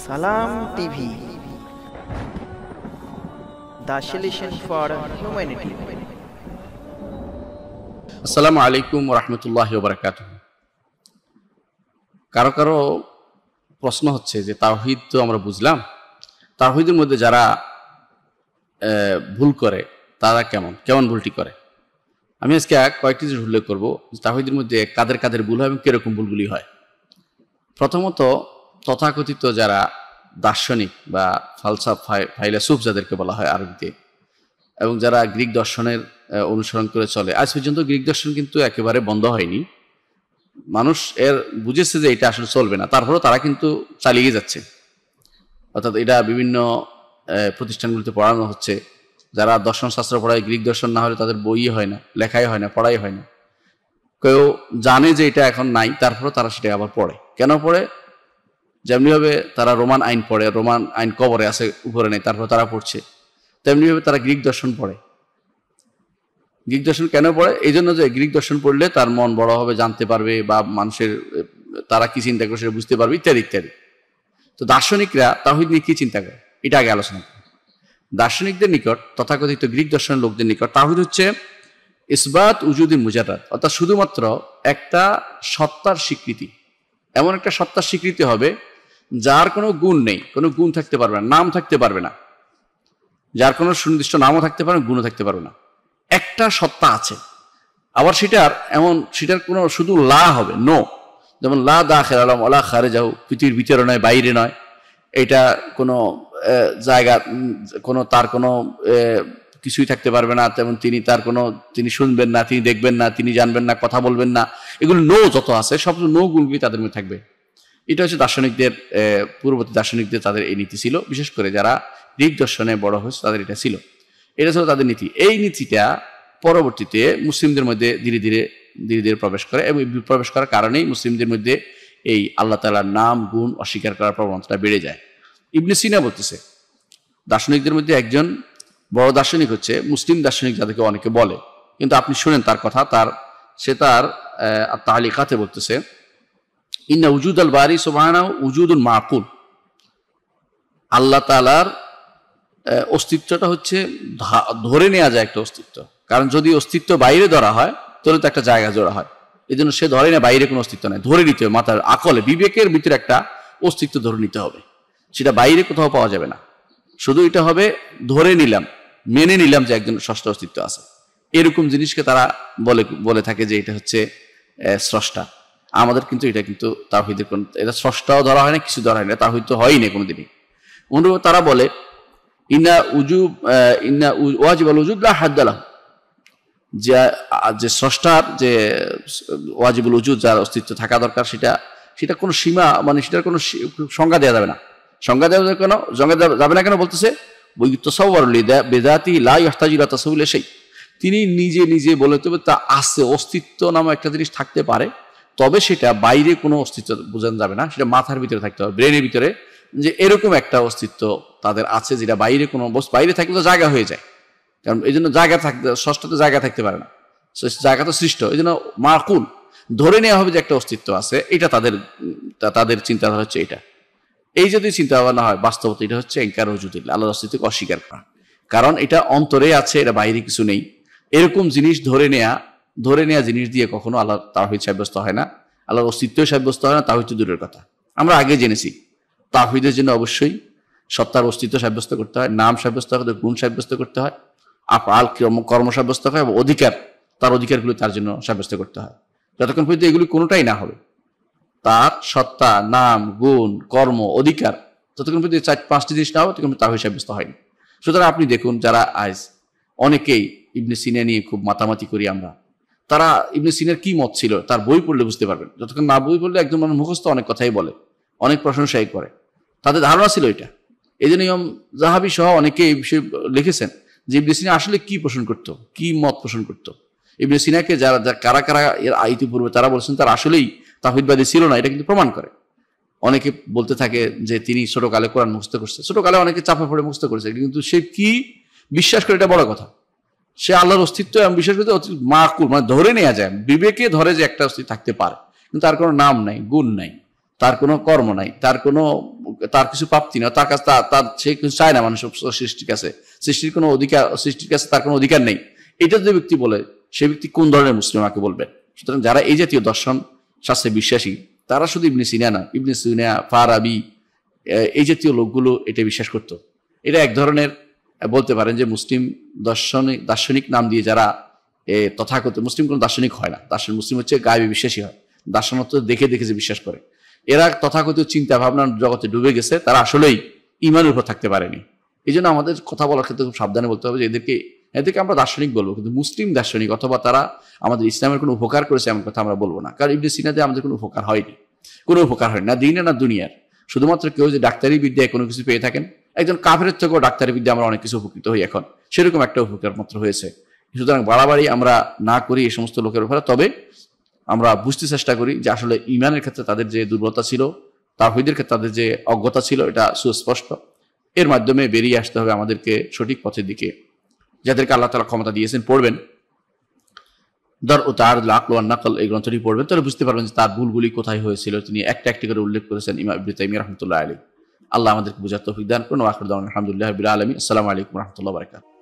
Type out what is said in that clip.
সালাম TV, the solution for humanity. আসসালামু আলাইকুম রহমতুল্লাহ বারাকাতুহ। কারো কারো প্রশ্ন হচ্ছে যে তাওহীদ তো আমরা বুঝলাম, তাওহীদের মধ্যে যারা ভুল করে তারা কেমন ভুলটি করে। আমি আজকে কয়েকটি জিনিস উল্লেখ করবো তাওহীদের মধ্যে কাদের কাদের ভুল হয় এবং কিরকম ভুলগুলি হয়। প্রথমত, তথাকথিত যারা দার্শনিক বা ফাইলাসুফ যাদেরকে বলা হয় আরবিতে, এবং যারা গ্রিক দর্শনের অনুসরণ করে চলে, আজ পর্যন্ত গ্রিক দর্শন কিন্তু একেবারে বন্ধ হয়নি। মানুষ এর বুঝেছে যে এটা আসলে চলবে না, তারপরেও তারা কিন্তু চালিয়ে যাচ্ছে। অর্থাৎ এটা বিভিন্ন প্রতিষ্ঠানগুলিতে পড়ানো হচ্ছে। যারা দর্শন শাস্ত্র পড়ায়, গ্রিক দর্শন না হলে তাদের বই হয় না, লেখাই হয় না, পড়াই হয় না। কেউ জানে যে এটা এখন নাই, তারপরেও তারা সেটা আবার পড়ে। কেন পড়ে? যেমনিভাবে তারা রোমান আইন পড়ে, রোমান আইন কবরে আছে, উপরে নেই, তারপর তারা পড়ছে, তেমনিভাবে তারা গ্রিক দর্শন পড়ে। গ্রিক দর্শন কেন পড়ে? এই জন্য যে গ্রিক দর্শন পড়লে তার মন বড় হবে, জানতে পারবে, বা মানুষের তারা কি চিন্তা করে সেটা বুঝতে পারবে, ইত্যাদি ইত্যাদি। তো দার্শনিকরা তাওহীদ নিয়ে কি চিন্তা করে এটা আগে আলোচনা করি। দার্শনিকদের নিকট, তথাকথিত গ্রিক দর্শনের লোকদের নিকট তাওহীদ হচ্ছে ইসবাত উজুদি মুজাররাদ, অর্থাৎ শুধুমাত্র একটা সত্তার স্বীকৃতি। এমন একটা সত্তার স্বীকৃতি হবে যার কোনো গুণ নেই, কোনো গুণ থাকতে পারবে না, নাম থাকতে পারবে না, যার কোনো সুনির্দিষ্ট নামও থাকতে পারবে, গুণও থাকতে পারবে না। একটা সত্তা আছে, আবার সেটার কোনো শুধু লা হবে, নো। যেমন লা দাখিল আলাম ওয়ালা খারিজাহু, পৃথিবীর ভিতরে নয়, বাইরে নয়। এটা কোনো জায়গা, তার কোনো কিছুই থাকতে পারবে না। তেমন তিনি শুনবেন না, তিনি দেখবেন না, তিনি জানবেন না, কথা বলবেন না। এগুলো নো যত আছে সব নো গুণগুলি তাদের মধ্যে থাকবে। এটা হচ্ছে দার্শনিকদের, পূর্ববর্তী দার্শনিকদের তাদের এই নীতি ছিল। বিশেষ করে যারা গ্রিক দর্শনে বড় হয়েছে তাদের এটা ছিল তাদের নীতি। এই নীতিটা পরবর্তীতে মুসলিমদের মধ্যে ধীরে ধীরে প্রবেশ করে, এবং প্রবেশ করার কারণেই মুসলিমদের মধ্যে এই আল্লাহ তাআলার নাম গুণ অস্বীকার করার প্রবণতা বেড়ে যায়। ইবনে সিনা বলতেছে, দার্শনিকদের মধ্যে একজন বড় দার্শনিক হচ্ছে মুসলিম দার্শনিক, যাদেরকে অনেকে বলে, কিন্তু আপনি শুনেন তার কথা। সে তার তালিকাতে বলতেছে, ইন্না উজুদ আল বারি সুবহানাহু উজুদুন মাকুল। আল্লাহ তাআলার অস্তিত্বটা হচ্ছে ধরে নেওয়া যায় একটা অস্তিত্ব। কারণ যদি অস্তিত্ব বাইরে ধরা হয় তাহলে তো একটা জায়গা জোড়া হয়। এই জন্য সে ধরে না, বাইরে কোনো অস্তিত্ব নাই, ধরে নিতে হবে। মাথার আকলে, বিবেকের ভিতরে একটা অস্তিত্ব ধরে নিতে হবে, সেটা বাইরে কোথাও পাওয়া যাবে না। শুধু এটা হবে ধরে নিলাম, মেনে নিলাম যে একজন ষষ্ঠ অস্তিত্ব আছে। এরকম জিনিসকে তারা বলে থাকে যে এটা হচ্ছে স্রষ্টা। আমাদের কিন্তু এটা কিন্তু তাওহীদের কোন, এটা স্রষ্টাও ধরা হয় না, কিছু ধরা হয় না, তাওহীদ তো হয়ই না কোনোদিনই। অনুরূপ তারা বলে ইন্না ওয়াজিবুল উজুদ লা হাদ্দা লাহু, যে স্রষ্টার যে ওয়াজিবুল উজুদ, যার অস্তিত্ব থাকা দরকার, সেটা কোনো সীমা, মানে সেটার কোনো সংজ্ঞা দেওয়া যাবে না। সংজ্ঞা দেওয়া যাবে না কেন বলতেছে, তিনি নিজে বলে, তবে তা আছে, অস্তিত্ব নামে একটা জিনিস থাকতে পারে, তবে সেটা বাইরে কোনো অস্তিত্ব বোঝানো যাবে না, সেটা মাথার ভিতরে থাকতে হবে, ব্রেনের ভিতরে, যে এরকম একটা অস্তিত্ব তাদের আছে, যেটা বাইরে কোনো বাইরে থাকলে তো জায়গা হয়ে যায়। কারণ এই জন্য জায়গা থাকতে, ষষ্ঠতে জায়গা থাকতে পারে না, জায়গা তো সৃষ্ট। এই জন্য মাকুল, ধরে নেওয়া হবে যে একটা অস্তিত্ব আছে। এটা তাদের চিন্তাধারা হচ্ছে এটা। এই যদি চিন্তা ভাবনা হয়, বাস্তবতা এটা হচ্ছে ইনকার উজুদিল্লাহ, আল্লাহর অস্তিত্বকে অস্বীকার করা। কারণ এটা অন্তরে আছে, এটা বাইরে কিছু নেই। এরকম জিনিস ধরে নেওয়া জিনিস দিয়ে কখনো আল্লাহ তাওহীদ সাব্যস্ত হয় না, আল্লাহর অস্তিত্ব সাব্যস্ত হয় না। তাওহীদ তো দূরের কথা, আমরা আগে জেনেছি তাওহীদের জন্য অবশ্যই সত্তার অস্তিত্ব সাব্যস্ত করতে হয়, নাম সাব্যস্ত করতে হয়, গুণ সাব্যস্ত করতে হয়, আফআল কর্ম সাব্যস্ত হয়, এবং তার অধিকারগুলো তার জন্য সাব্যস্ত করতে হয়। যতক্ষণ পর্যন্ত এগুলি কোনোটাই না হবে, তার সত্তা, নাম, গুণ, কর্ম, অধিকার, যতক্ষণ পর্যন্ত 4-5টি জিনিস না হবে ততক্ষণ তাওহীদ সাব্যস্ত হয়নি। সুতরাং আপনি দেখুন, যারা আজ অনেকেই ইবনে সিনা নিয়ে খুব মাতামাতি করি আমরা, তারা ইবনে সিনার কি মত ছিল তার বই পড়লে বুঝতে পারবেন। যতক্ষণ না বই পড়লে একদম মানুষ মুখস্থ অনেক কথাই বলে, অনেক প্রশংসাই করে, তাদের ধারণা ছিল এটা। এই জন্য ইমাম যাহাবি সহ অনেকে এই বিষয়ে লিখেছেন যে ইবনে সিনা আসলে কি পোষণ করতো, কি মত পোষণ করতো। ইবনে সিনাকে কারা এর ইতিপূর্বে তারা বলছেন তারা আসলেই তাওহীদবাদী ছিল না, এটা কিন্তু প্রমাণ করে। অনেকে বলতে থাকে যে তিনি ছোটকালে কোরআন মুখস্থ করছে, ছোটকালে অনেকে চাপা পড়ে মুখস্থ করেছে, কিন্তু সে কি বিশ্বাস করে এটা বড় কথা। সে আল্লাহর অস্তিত্ব এবং বিশ্বাস করতে মাকুল, মানে ধরে নেওয়া যায়, বিবেকে ধরে যে একটা অস্তিত্ব থাকতে পারে, কিন্তু তার কোনো নাম নাই, গুণ নাই, তার কোনো কর্ম নাই, তার কোনো তার কিছু প্রাপ্তি না, তার কাছে তার সে কিছু চায় না মানুষের সৃষ্টির কাছে, সৃষ্টির কাছে তার কোনো অধিকার নেই, এটা যদি ব্যক্তি বলে, সে ব্যক্তি কোন ধরনের মুসলিম আমাকে বলবেন? সুতরাং যারা এই জাতীয় দর্শন শাস্ত্রে বিশ্বাসী, তারা শুধু ইবনে সিনা না, ইবনে সিনা, ফারাবি, এই জাতীয় লোকগুলো এটা বিশ্বাস করতো। এটা এক ধরনের বলতে পারেন যে মুসলিম দার্শনিক নাম দিয়ে যারা তথাকথিত মুসলিম, কোন দার্শনিক হয় না, মুসলিম হচ্ছে গায়েবে বিশ্বাসী হয়, দার্শনত্ব দেখে দেখে যে বিশ্বাস করে। এরা তথাকথিত চিন্তা ভাবনার জগতে ডুবে গেছে, তারা আসলেই ইমানের উপর থাকতে পারেনি। এই জন্য আমাদের কথা বলার ক্ষেত্রে খুব সাবধানে বলতে হবে যে এদেরকে আমরা দার্শনিক বলবো, কিন্তু মুসলিম দার্শনিক অথবা তারা আমাদের ইসলামের কোনো উপকার করেছে এমন কথা আমরা বলবো না। কারণ ইবনে সিনাতে আমাদের কোনো উপকার হয়নি, কোনো উপকার হয়নি, না দিনে না দুনিয়ার। শুধুমাত্র কেউ যে ডাক্তারি বিদ্যায় কোনো কিছু পেয়ে থাকেন, একজন কাফেরের থেকেও ডাক্তারি বিদ্যা আমরা অনেক কিছু উপকৃত হই এখন, সেরকম একটা উপকার মাত্র হয়েছে। সুতরাং বাড়াবাড়ি আমরা না করি এই সমস্ত লোকের উপরে, তবে আমরা বুঝতে চেষ্টা করি যে আসলে ইমানের ক্ষেত্রে তাদের যে দুর্বলতা ছিল, তাওহীদের ক্ষেত্রে তাদের যে অজ্ঞতা ছিল, এটা সুস্পষ্ট। এর মাধ্যমে বেরিয়ে আসতে হবে আমাদেরকে সঠিক পথের দিকে। যাদেরকে আল্লাহ তাআলা ক্ষমতা দিয়েছেন, পড়বেন দারউ তাআরুদুল আকল ওয়ান নাকল, এই গ্রন্থটি পড়বেন, তাহলে বুঝতে পারবেন যে তার ভুলগুলি কোথায় হয়েছিল। তিনি একটা একটা করে উল্লেখ করেছেন ইমাম ইবনে তাইমিয়া রাহমাতুল্লাহ আলাইহি। আল্লাহ আমাদেরকে বুঝার তৌফিক দান করুন। ওয়া আখিরু দাওয়ানা আলহামদুলিল্লাহি রাব্বিল আলামিন। আসসালামু আলাইকুম ওয়া রাহমাতুল্লাহি ওয়া বারাকাতুহু।